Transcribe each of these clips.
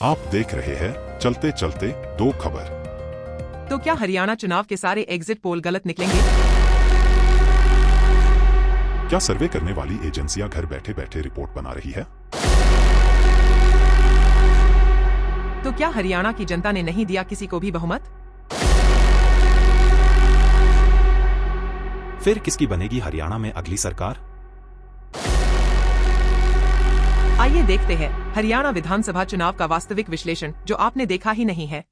आप देख रहे हैं चलते चलते दो खबर। तो क्या हरियाणा चुनाव के सारे एग्जिट पोल गलत निकलेंगे? क्या सर्वे करने वाली एजेंसियां घर बैठे बैठे रिपोर्ट बना रही है? तो क्या हरियाणा की जनता ने नहीं दिया किसी को भी बहुमत? फिर किसकी बनेगी हरियाणा में अगली सरकार? आइए देखते हैं हरियाणा विधानसभा चुनाव का वास्तविक विश्लेषण, जो आपने देखा ही नहीं है।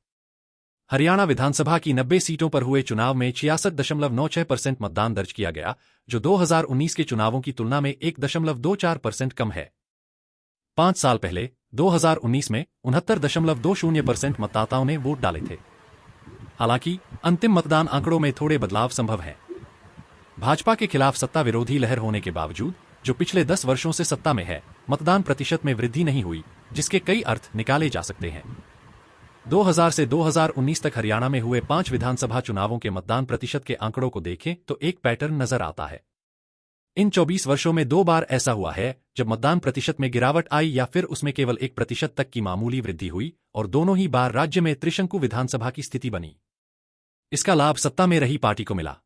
हरियाणा विधानसभा की 90 सीटों पर हुए चुनाव में 66.96% मतदान दर्ज किया गया, जो 2019 के चुनावों की तुलना में 1.24% कम है। 5 साल पहले 2019 में 69.20% मतदाताओं ने वोट डाले थे। हालांकि अंतिम मतदान आंकड़ों में थोड़े बदलाव संभव हैं। भाजपा के खिलाफ सत्ता विरोधी लहर होने के बावजूद, जो पिछले 10 वर्षों से सत्ता में है, मतदान प्रतिशत में वृद्धि नहीं हुई, जिसके कई अर्थ निकाले जा सकते हैं। 2000 से 2019 तक हरियाणा में हुए 5 विधानसभा चुनावों के मतदान प्रतिशत के आंकड़ों को देखें तो एक पैटर्न नजर आता है। इन 24 वर्षों में 2 बार ऐसा हुआ है जब मतदान प्रतिशत में गिरावट आई या फिर उसमें केवल 1% तक की मामूली वृद्धि हुई, और दोनों ही बार राज्य में त्रिशंकु विधानसभा की स्थिति बनी। इसका लाभ सत्ता में रही पार्टी को मिला।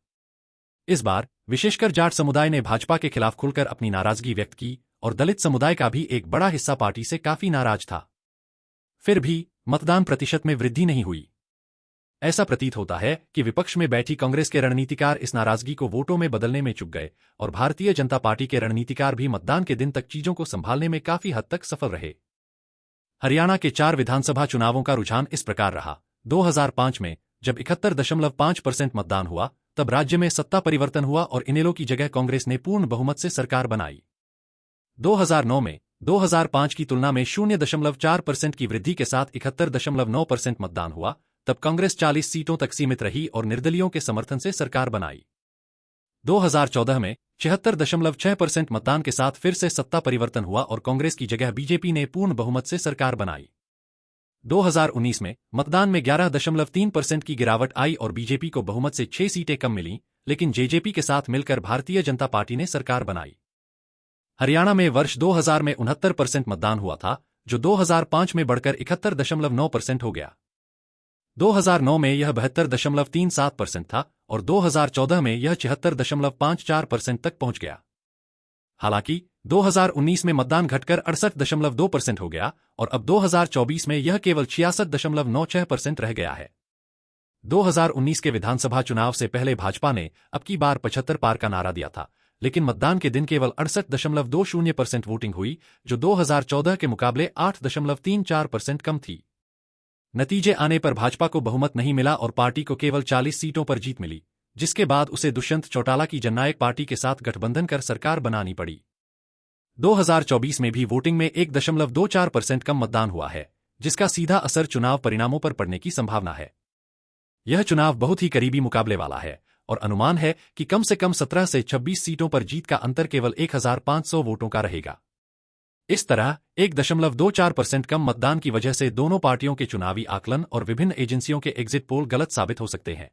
इस बार विशेषकर जाट समुदाय ने भाजपा के खिलाफ खुलकर अपनी नाराजगी व्यक्त की, और दलित समुदाय का भी एक बड़ा हिस्सा पार्टी से काफी नाराज था। फिर भी मतदान प्रतिशत में वृद्धि नहीं हुई। ऐसा प्रतीत होता है कि विपक्ष में बैठी कांग्रेस के रणनीतिकार इस नाराजगी को वोटों में बदलने में चूक गए, और भारतीय जनता पार्टी के रणनीतिकार भी मतदान के दिन तक चीजों को संभालने में काफी हद तक सफल रहे। हरियाणा के 4 विधानसभा चुनावों का रुझान इस प्रकार रहा। 2005 में जब 71.5% मतदान हुआ, तब राज्य में सत्ता परिवर्तन हुआ और इनेलो की जगह कांग्रेस ने पूर्ण बहुमत से सरकार बनाई। 2009 में 2005 की तुलना में 0.4% की वृद्धि के साथ 71.9% मतदान हुआ, तब कांग्रेस 40 सीटों तक सीमित रही और निर्दलीयों के समर्थन से सरकार बनाई। 2014 में 76.6% मतदान के साथ फिर से सत्ता परिवर्तन हुआ और कांग्रेस की जगह बीजेपी ने पूर्ण बहुमत से सरकार बनाई। 2019 में मतदान में 11.3% की गिरावट आई और बीजेपी को बहुमत से 6 सीटें कम मिलीं, लेकिन जेजेपी के साथ मिलकर भारतीय जनता पार्टी ने सरकार बनाई। हरियाणा में वर्ष 2000 में 69% मतदान हुआ था, जो 2005 में बढ़कर 71.9% हो गया। 2009 में यह 72.37% था और 2014 में यह 76.54% तक पहुंच गया। हालांकि 2019 में मतदान घटकर 68.2% हो गया और अब 2024 में यह केवल 66.96% रह गया है। 2019 के विधानसभा चुनाव से पहले भाजपा ने अब की बार 75 पार का नारा दिया था, लेकिन मतदान के दिन केवल 68.20% वोटिंग हुई, जो 2014 के मुकाबले 8.34% कम थी। नतीजे आने पर भाजपा को बहुमत नहीं मिला और पार्टी को केवल 40 सीटों पर जीत मिली, जिसके बाद उसे दुष्यंत चौटाला की जननायक पार्टी के साथ गठबंधन कर सरकार बनानी पड़ी। 2024 में भी वोटिंग में 1.24% कम मतदान हुआ है, जिसका सीधा असर चुनाव परिणामों पर पड़ने की संभावना है। यह चुनाव बहुत ही करीबी मुकाबले वाला है और अनुमान है कि कम से कम 17 से 26 सीटों पर जीत का अंतर केवल 1500 वोटों का रहेगा। इस तरह 1.24% कम मतदान की वजह से दोनों पार्टियों के चुनावी आकलन और विभिन्न एजेंसियों के एग्जिट पोल गलत साबित हो सकते हैं।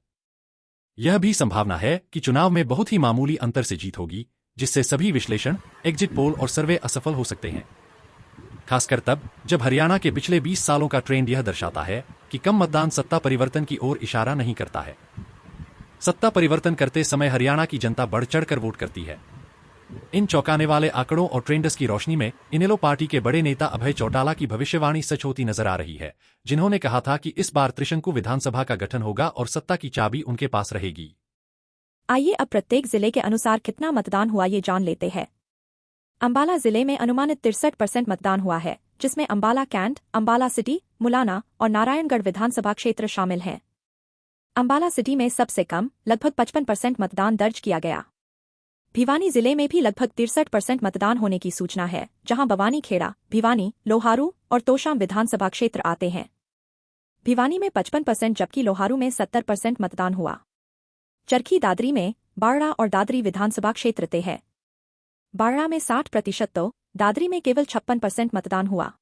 यह भी संभावना है कि चुनाव में बहुत ही मामूली अंतर से जीत होगी, जिससे सभी विश्लेषण, एग्जिट पोल और सर्वे असफल हो सकते हैं। खासकर तब जब हरियाणा के पिछले 20 सालों का ट्रेंड यह दर्शाता है कि कम मतदान सत्ता परिवर्तन की ओर इशारा नहीं करता है। सत्ता परिवर्तन करते समय हरियाणा की जनता बढ़ चढ़कर वोट करती है। इन चौंकाने वाले आंकड़ों और ट्रेंड्स की रोशनी में इनेलो पार्टी के बड़े नेता अभय चौटाला की भविष्यवाणी सच होती नजर आ रही है, जिन्होंने कहा था कि इस बार त्रिशंकु विधानसभा का गठन होगा और सत्ता की चाबी उनके पास रहेगी। आइए अब प्रत्येक जिले के अनुसार कितना मतदान हुआ ये जान लेते हैं। अंबाला जिले में अनुमानित 63% मतदान हुआ है, जिसमें अंबाला कैंट, अंबाला सिटी, मुलाना और नारायणगढ़ विधानसभा क्षेत्र शामिल हैं। अंबाला सिटी में सबसे कम लगभग 55% मतदान दर्ज किया गया। भिवानी जिले में भी लगभग 63% मतदान होने की सूचना है, जहां बवानी खेड़ा, भिवानी, लोहारू और तोशाम विधानसभा क्षेत्र आते हैं। भिवानी में 55% जबकि लोहारू में 70% मतदान हुआ। चरखी दादरी में बाड़रा और दादरी विधानसभा क्षेत्र ते है। बाड़रा में 60% तो दादरी में केवल 56% मतदान हुआ।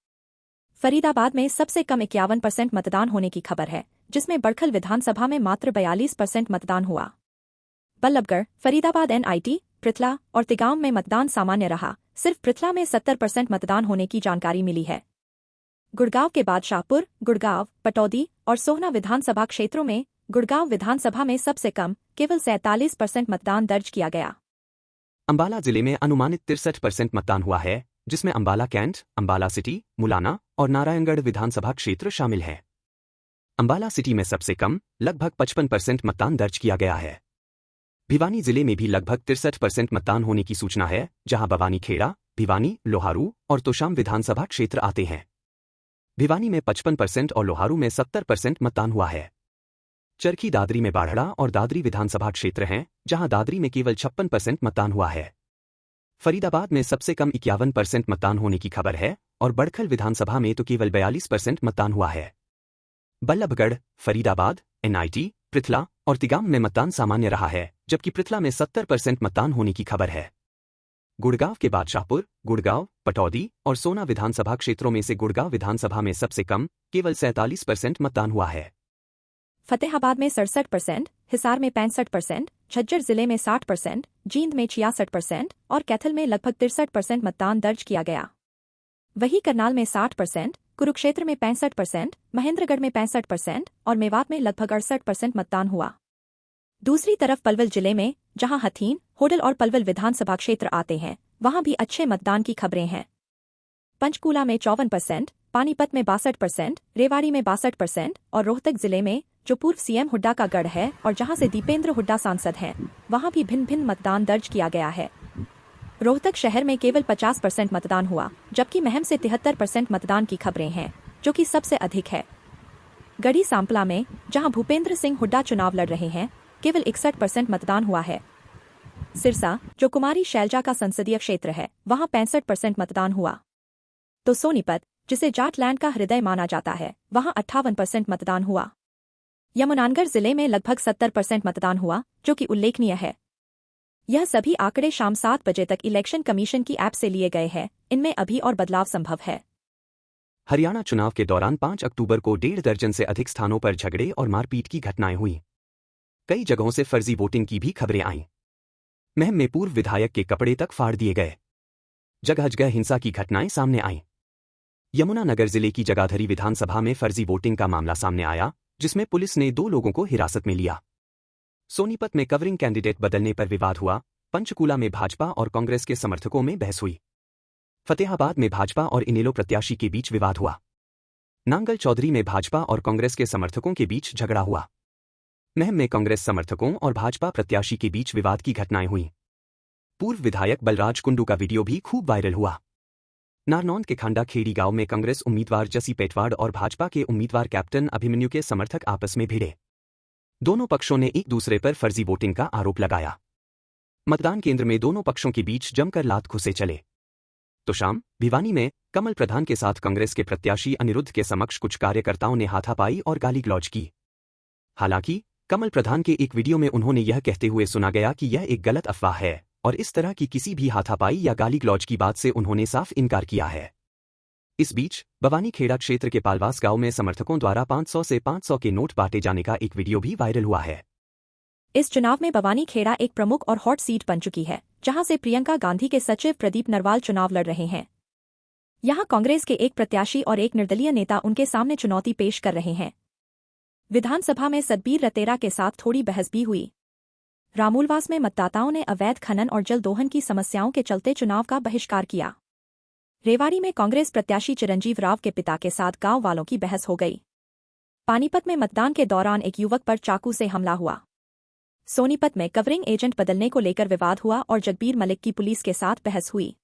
फरीदाबाद में सबसे कम 51% मतदान होने की खबर है, जिसमें बड़खल विधानसभा में मात्र 42% मतदान हुआ। बल्लभगढ़, फरीदाबाद NIT, पृथला और तिगांव में मतदान सामान्य रहा, सिर्फ पृथला में 70% मतदान होने की जानकारी मिली है। गुड़गांव के बाद शाहपुर, गुड़गांव, पटौदी और सोहना विधानसभा क्षेत्रों में गुड़गांव विधानसभा में सबसे कम केवल 47% मतदान दर्ज किया गया। अंबाला जिले में अनुमानित 63% मतदान हुआ है, जिसमें अंबाला कैंट, अंबाला सिटी, मुलाना और नारायणगढ़ विधानसभा क्षेत्र शामिल है। अंबाला सिटी में सबसे कम लगभग 55% मतदान दर्ज किया गया है। भिवानी जिले में भी लगभग 63% मतदान होने की सूचना है, जहां बवानी खेड़ा, भिवानी, लोहारू और तोशाम विधानसभा क्षेत्र आते हैं। भिवानी में 55% और लोहारू में 70% मतदान हुआ है। चरखी दादरी में बाढ़ड़ा और दादरी विधानसभा क्षेत्र हैं, जहां दादरी में केवल 56% मतदान हुआ है। फरीदाबाद में सबसे कम 51% मतदान होने की खबर है और बड़खल विधानसभा में तो केवल 42% मतदान हुआ है। बल्लभगढ़, फरीदाबाद, एनआईटी, पृथला और तिगाम में मतदान सामान्य रहा है, जबकि पृथला में 70% मतदान होने की खबर है। गुड़गांव के बाद शाहपुर, गुड़गांव, पटौदी और सोना विधानसभा क्षेत्रों में से गुड़गांव विधानसभा में सबसे कम केवल 47% मतदान हुआ है। फतेहाबाद में 67%, हिसार में 65%, झज्जर जिले में 60%, जींद में 66% और कैथल में लगभग 63% मतदान दर्ज किया गया। वहीं करनाल में 60%, कुरुक्षेत्र में 65%, महेंद्रगढ़ में 65% और मेवात में लगभग 68% मतदान हुआ। दूसरी तरफ पलवल जिले में, जहां हथीन, होडल और पलवल विधानसभा क्षेत्र आते हैं, वहां भी अच्छे मतदान की खबरें हैं। पंचकूला में 54%, पानीपत में 62%, रेवाड़ी में 62% और रोहतक जिले में, जो पूर्व सीएम हुड्डा का गढ़ है और जहां से दीपेंद्र हुड्डा सांसद हैं, वहां भी भिन्न भिन्न मतदान दर्ज किया गया है। रोहतक शहर में केवल 50% मतदान हुआ, जबकि महम से 73% मतदान की खबरें हैं, जो कि सबसे अधिक है। गढ़ी सांपला में, जहां भूपेंद्र सिंह हुड्डा चुनाव लड़ रहे हैं, केवल 61% मतदान हुआ है। सिरसा, जो कुमारी शैलजा का संसदीय क्षेत्र है, वहां 65% मतदान हुआ। तो सोनीपत, जिसे जाटलैंड का हृदय माना जाता है, वहां 58% मतदान हुआ। यमुनानगर जिले में लगभग 70% मतदान हुआ, जो कि उल्लेखनीय है। यह सभी आंकड़े शाम 7 बजे तक इलेक्शन कमीशन की ऐप से लिए गए हैं, इनमें अभी और बदलाव संभव है। हरियाणा चुनाव के दौरान 5 अक्टूबर को 1.5 दर्जन से अधिक स्थानों पर झगड़े और मारपीट की घटनाएं हुई। कई जगहों से फर्जी वोटिंग की भी खबरें आईं। महम में पूर्व विधायक के कपड़े तक फाड़ दिए गए। जगह जगह हिंसा की घटनाएं सामने आईं। यमुनानगर जिले की जगाधरी विधानसभा में फर्जी वोटिंग का मामला सामने आया, जिसमें पुलिस ने 2 लोगों को हिरासत में लिया। सोनीपत में कवरिंग कैंडिडेट बदलने पर विवाद हुआ। पंचकूला में भाजपा और कांग्रेस के समर्थकों में बहस हुई। फतेहाबाद में भाजपा और इनेलो प्रत्याशी के बीच विवाद हुआ। नांगल चौधरी में भाजपा और कांग्रेस के समर्थकों के बीच झगड़ा हुआ। महम में कांग्रेस समर्थकों और भाजपा प्रत्याशी के बीच विवाद की घटनाएं हुई। पूर्व विधायक बलराज कुंडू का वीडियो भी खूब वायरल हुआ। नारनौंद के खांडा खेड़ी गांव में कांग्रेस उम्मीदवार जसी पेटवाड़ और भाजपा के उम्मीदवार कैप्टन अभिमन्यु के समर्थक आपस में भिड़े। दोनों पक्षों ने एक दूसरे पर फर्जी वोटिंग का आरोप लगाया। मतदान केंद्र में दोनों पक्षों के बीच जमकर लात घुसे चले। तो शाम भिवानी में कमल प्रधान के साथ कांग्रेस के प्रत्याशी अनिरुद्ध के समक्ष कुछ कार्यकर्ताओं ने हाथापाई और गाली गलौज की। हालांकि कमल प्रधान के एक वीडियो में उन्होंने यह कहते हुए सुना गया कि यह एक गलत अफवाह है और इस तरह की किसी भी हाथापाई या गाली गलौज की बात से उन्होंने साफ इनकार किया है। इस बीच बवानी खेड़ा क्षेत्र के पालवास गांव में समर्थकों द्वारा 500 से 500 के नोट बांटे जाने का एक वीडियो भी वायरल हुआ है। इस चुनाव में बवानी खेड़ा एक प्रमुख और हॉट सीट बन चुकी है, जहां से प्रियंका गांधी के सचिव प्रदीप नरवाल चुनाव लड़ रहे हैं। यहां कांग्रेस के एक प्रत्याशी और एक निर्दलीय नेता उनके सामने चुनौती पेश कर रहे हैं। विधानसभा में सतबीर रतेरा के साथ थोड़ी बहस भी हुई। रामूलवास में मतदाताओं ने अवैध खनन और जल दोहन की समस्याओं के चलते चुनाव का बहिष्कार किया। रेवाड़ी में कांग्रेस प्रत्याशी चिरंजीव राव के पिता के साथ गांव वालों की बहस हो गई। पानीपत में मतदान के दौरान एक युवक पर चाकू से हमला हुआ। सोनीपत में कवरिंग एजेंट बदलने को लेकर विवाद हुआ और जगबीर मलिक की पुलिस के साथ बहस हुई।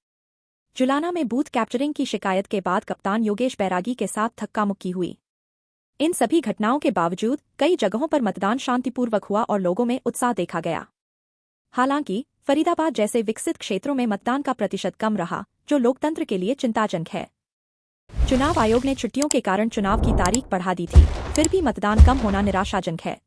जुलाना में बूथ कैप्चरिंग की शिकायत के बाद कप्तान योगेश बैरागी के साथ धक्का मुक्की हुई। इन सभी घटनाओं के बावजूद कई जगहों पर मतदान शांतिपूर्वक हुआ और लोगों में उत्साह देखा गया। हालांकि फरीदाबाद जैसे विकसित क्षेत्रों में मतदान का प्रतिशत कम रहा, जो लोकतंत्र के लिए चिंताजनक है। चुनाव आयोग ने छुट्टियों के कारण चुनाव की तारीख बढ़ा दी थी, फिर भी मतदान कम होना निराशाजनक है।